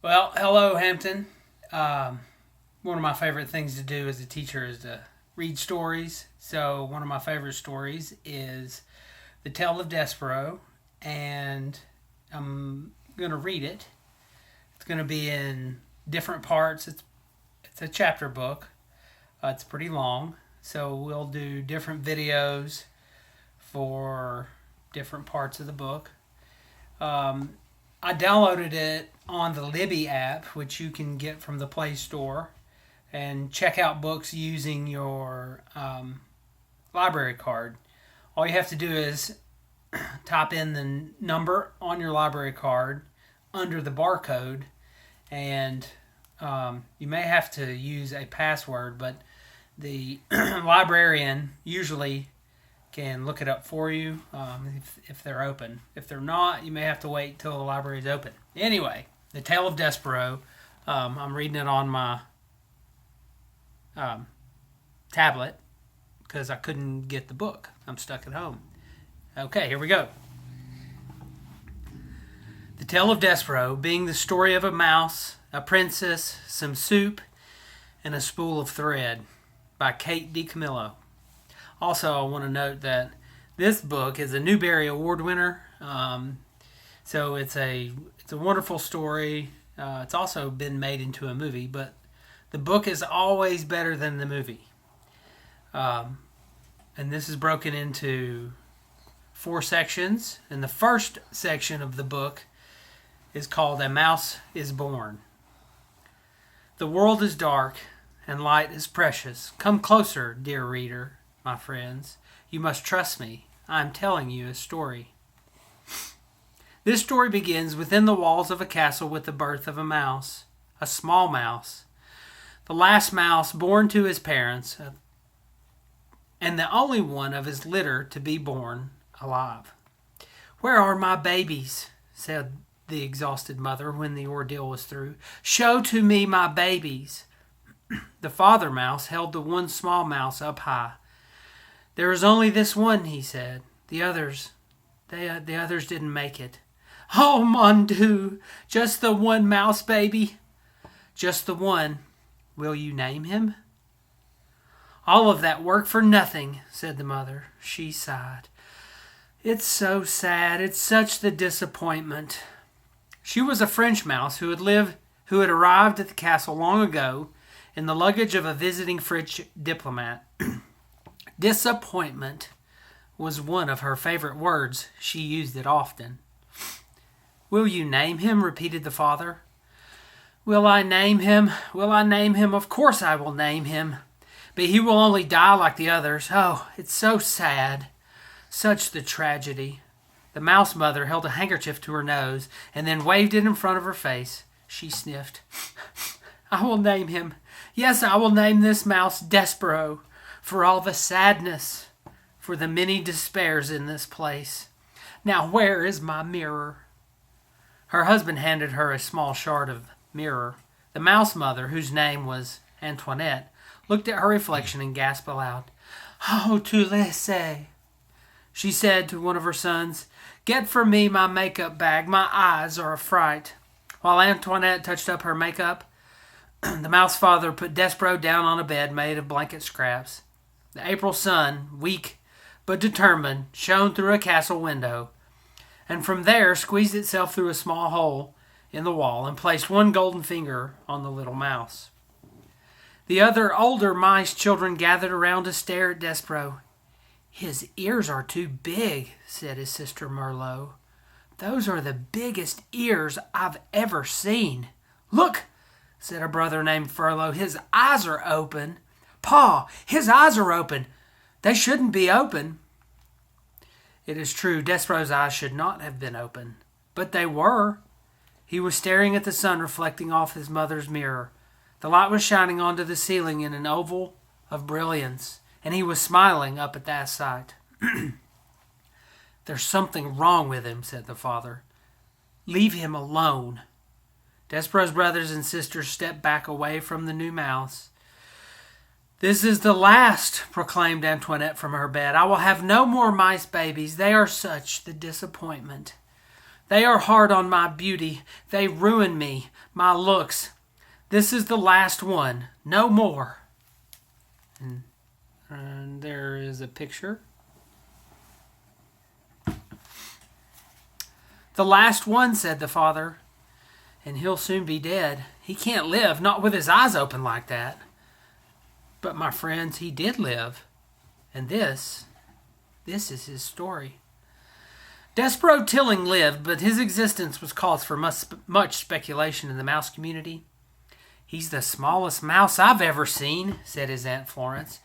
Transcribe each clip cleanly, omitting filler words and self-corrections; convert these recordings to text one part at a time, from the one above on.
Well, hello, Hampton. One of my favorite things to do as a teacher is to read stories. So, one of my favorite stories is The Tale of Desperauex, and I'm going to read it. It's going to be in different parts. It's a chapter book. It's pretty long, so we'll do different videos for different parts of the book. I downloaded it on the Libby app, which you can get from the Play Store, and check out books using your library card. All you have to do is type in the number on your library card under the barcode, and you may have to use a password, but the librarian usually can look it up for you if they're open. If they're not, you may have to wait till the library is open. Anyway, The Tale of Desperauex. I'm reading it on my tablet because I couldn't get the book. I'm stuck at home. Okay, here we go. The Tale of Desperauex, being the story of a mouse, a princess, some soup, and a spool of thread, by Kate DiCamillo. Also, I want to note that this book is a Newbery Award winner. So it's a wonderful story. It's also been made into a movie, but the book is always better than the movie. And this is broken into 4 sections. And the first section of the book is called A Mouse is Born. The world is dark and light is precious. Come closer, dear reader, my friends. You must trust me. I am telling you a story. This story begins within the walls of a castle with the birth of a mouse, a small mouse, the last mouse born to his parents, and the only one of his litter to be born alive. "Where are my babies?" said the exhausted mother when the ordeal was through. "Show to me my babies." The father mouse held the one small mouse up high. "There is only this one," he said. The others didn't make it." "Oh, mon Dieu, just the one mouse baby?" "Just the one. Will you name him?" "All of that work for nothing," said the mother. She sighed. "It's so sad. It's such the disappointment." She was a French mouse who had arrived at the castle long ago in the luggage of a visiting French diplomat. Disappointment was one of her favorite words. She used it often. "Will you name him?" repeated the father. Will I name him? Will I name him? Of course I will name him. But he will only die like the others. Oh, it's so sad. Such the tragedy." The mouse mother held a handkerchief to her nose and then waved it in front of her face. She sniffed. "I will name him. Yes, I will name this mouse Desperauex, for all the sadness, for the many despairs in this place. Now where is my mirror?" Her husband handed her a small shard of mirror. The mouse mother, whose name was Antoinette, looked at her reflection and gasped aloud. "Oh, tu le sais." She said to one of her sons, "Get for me my makeup bag. My eyes are a fright." While Antoinette touched up her makeup, the mouse father put Desperauex down on a bed made of blanket scraps. The April sun, weak but determined, shone through a castle window, and from there squeezed itself through a small hole in the wall and placed one golden finger on the little mouse. The other older mice children gathered around to stare at Desperauex. "His ears are too big," said his sister Merlot. "Those are the biggest ears I've ever seen." "Look," said a brother named Furlough, "his eyes are open." "Pa, his eyes are open. They shouldn't be open." It is true, Desperaux's eyes should not have been open, but they were. He was staring at the sun reflecting off his mother's mirror. The light was shining onto the ceiling in an oval of brilliance, and he was smiling up at that sight. "There's something wrong with him," said the father. "Leave him alone." Desperaux's brothers and sisters stepped back away from the new mouse. "This is the last," proclaimed Antoinette from her bed. "I will have no more mice babies. They are such the disappointment." They are hard on my beauty. They ruin me, my looks. This is the last one. No more. And there is a picture. The last one, said the father, and he'll soon be dead. He can't live, not with his eyes open like that. But my friends, he did live. And this is his story. Despereaux Tilling lived, but his existence was cause for much speculation in the mouse community. He's the smallest mouse I've ever seen, said his Aunt Florence.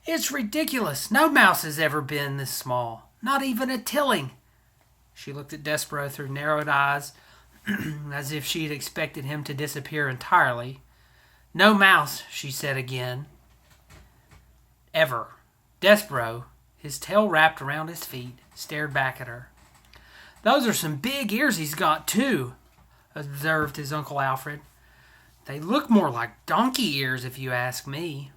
It's ridiculous. No mouse has ever been this small. Not even a Tilling. She looked at Despereaux through narrowed eyes, as if she had expected him to disappear entirely. No mouse, she said again. Ever. Despereaux, his tail wrapped around his feet, stared back at her. Those are some big ears he's got, too, observed his Uncle Alfred. They look more like donkey ears, if you ask me.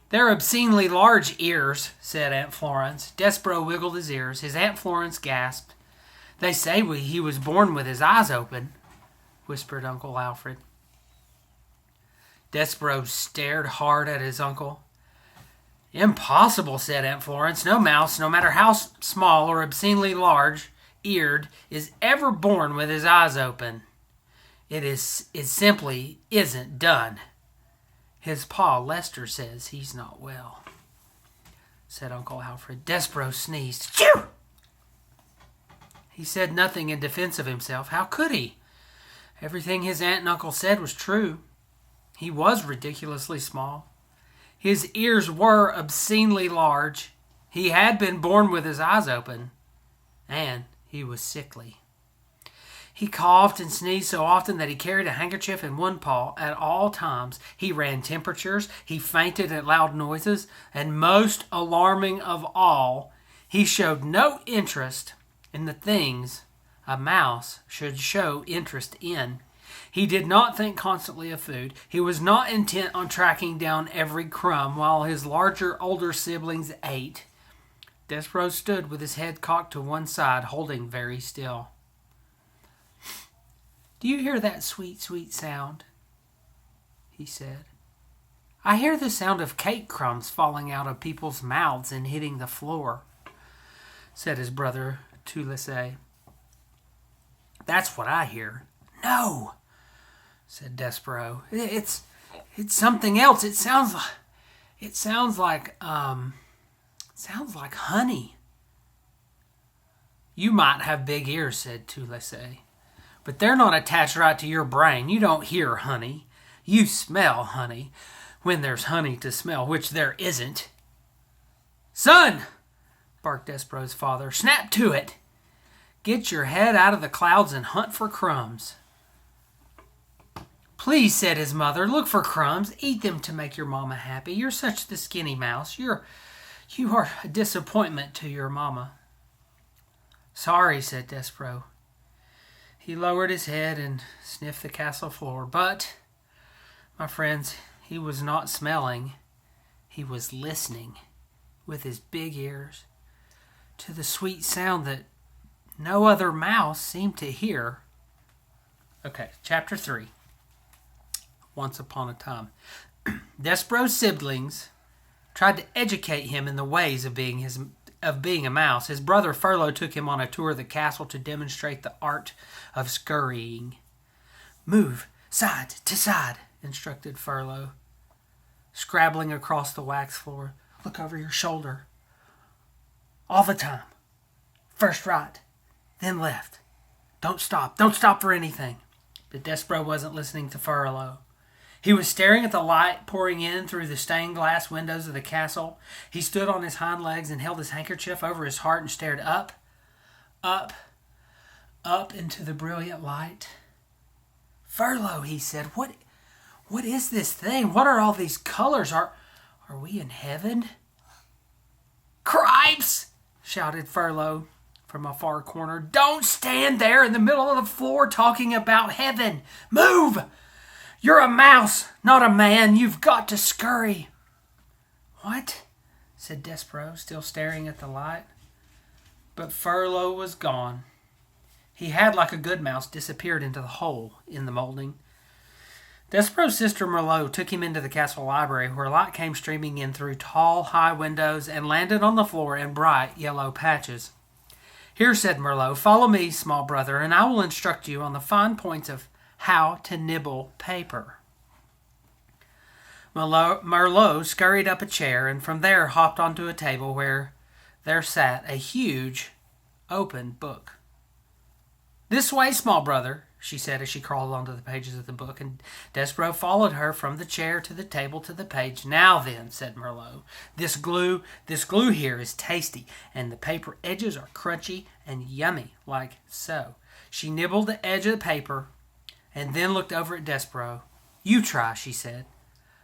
They're obscenely large ears, said Aunt Florence. Despereaux wiggled his ears. His Aunt Florence gasped. They say he was born with his eyes open, whispered Uncle Alfred. Despereaux stared hard at his uncle. Impossible, said Aunt Florence. No mouse, no matter how small or obscenely large-eared, is ever born with his eyes open. It simply isn't done. His pa, Lester, says he's not well, said Uncle Alfred. Despereaux sneezed. Phew! He said nothing in defense of himself. How could he? Everything his aunt and uncle said was true. He was ridiculously small. His ears were obscenely large. He had been born with his eyes open. And he was sickly. He coughed and sneezed so often that he carried a handkerchief in one paw at all times. He ran temperatures. He fainted at loud noises. And most alarming of all, he showed no interest in the things a mouse should show interest in. He did not think constantly of food. He was not intent on tracking down every crumb while his larger, older siblings ate. Despereaux stood with his head cocked to one side, holding very still. Do you hear that sweet, sweet sound? He said. I hear the sound of cake crumbs falling out of people's mouths and hitting the floor, said his brother Toulisset. That's what I hear. No, said Despereaux. It's something else. It sounds like honey. You might have big ears, said Toulisset, but they're not attached right to your brain. You don't hear honey. You smell honey when there's honey to smell, which there isn't. Son, barked Despereaux's father, snap to it. Get your head out of the clouds and hunt for crumbs. Please, said his mother, look for crumbs. Eat them to make your mama happy. You're such the skinny mouse. You are a disappointment to your mama. Sorry, said Despereaux. He lowered his head and sniffed the castle floor. But, my friends, he was not smelling. He was listening with his big ears to the sweet sound that no other mouse seemed to hear. Okay, chapter 3. Once upon a time. Despereaux's siblings tried to educate him in the ways of being a mouse. His brother Furlough took him on a tour of the castle to demonstrate the art of scurrying. Move side to side, instructed Furlough, scrabbling across the wax floor. Look over your shoulder. All the time. First right, then left. Don't stop for anything. But Despereaux wasn't listening to Furlough. He was staring at the light pouring in through the stained glass windows of the castle. He stood on his hind legs and held his handkerchief over his heart and stared up into the brilliant light. Furlough, he said, what is this thing? What are all these colors? Are we in heaven? Cripes! Shouted Furlough from a far corner. Don't stand there in the middle of the floor talking about heaven. Move! You're a mouse, not a man. You've got to scurry. What? Said Despereaux, still staring at the light. But Furlough was gone. He had, like a good mouse, disappeared into the hole in the molding. Despereaux's sister Merlot took him into the castle library, where light came streaming in through tall, high windows and landed on the floor in bright yellow patches. "Here," said Merlot, "follow me, small brother, and I will instruct you on the fine points of how to nibble paper." Merlot scurried up a chair, and from there hopped onto a table where there sat a huge, open book. "This way, small brother," she said as she crawled onto the pages of the book, and Despereaux followed her from the chair to the table to the page. "Now then," said Merlot, this glue here is tasty, and the paper edges are crunchy and yummy, like so." She nibbled the edge of the paper and then looked over at Despereaux. "You try," she said.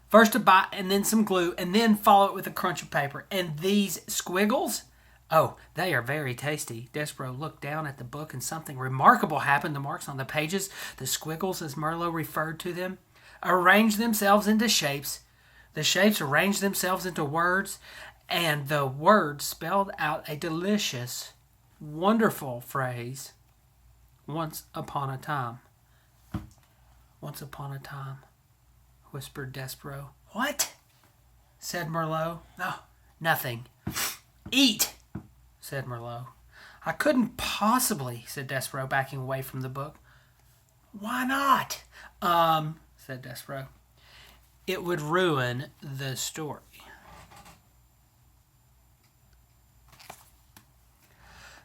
"First a bite and then some glue, and then follow it with a crunch of paper. And these squiggles? Oh, they are very tasty." Despereaux looked down at the book, and something remarkable happened. The marks on the pages, the squiggles as Merlot referred to them, arranged themselves into shapes. The shapes arranged themselves into words, and the words spelled out a delicious, wonderful phrase. "Once upon a time." "Once upon a time," whispered Despereaux. "What?" said Merlot. "Oh, nothing." "Eat," said Merlot. "I couldn't possibly," said Despereaux, backing away from the book. "Why not?" Said Despereaux. "It would ruin the story."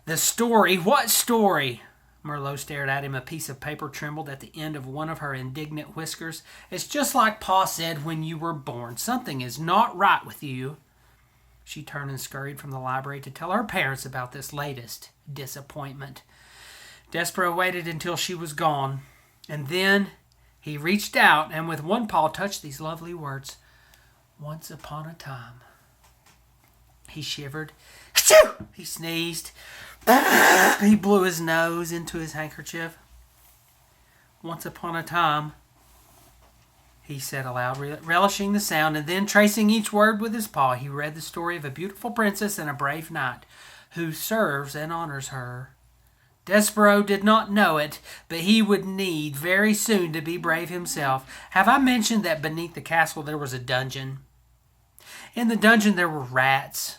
"The story? What story?" Merlot stared at him. A piece of paper trembled at the end of one of her indignant whiskers. "It's just like Pa said when you were born. Something is not right with you." She turned and scurried from the library to tell her parents about this latest disappointment. Despereaux waited until she was gone, and then he reached out and with one paw touched these lovely words. "Once upon a time." He shivered. Achoo! He sneezed. He blew his nose into his handkerchief. "Once upon a time," he said aloud, relishing the sound, and then tracing each word with his paw, he read the story of a beautiful princess and a brave knight who serves and honors her. Despereaux did not know it, but he would need very soon to be brave himself. Have I mentioned that beneath the castle there was a dungeon? In the dungeon there were rats,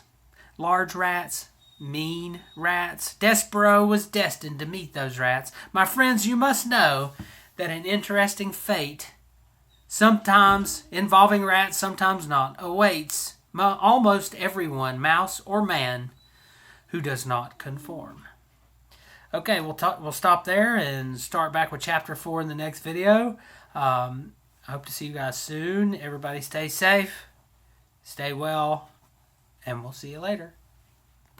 large rats, mean rats. Despereaux was destined to meet those rats. My friends, you must know that an interesting fate, sometimes involving rats, sometimes not, awaits almost everyone, mouse or man, who does not conform. Okay, we'll stop there and start back with Chapter 4 in the next video. I hope to see you guys soon. Everybody stay safe, stay well, and we'll see you later.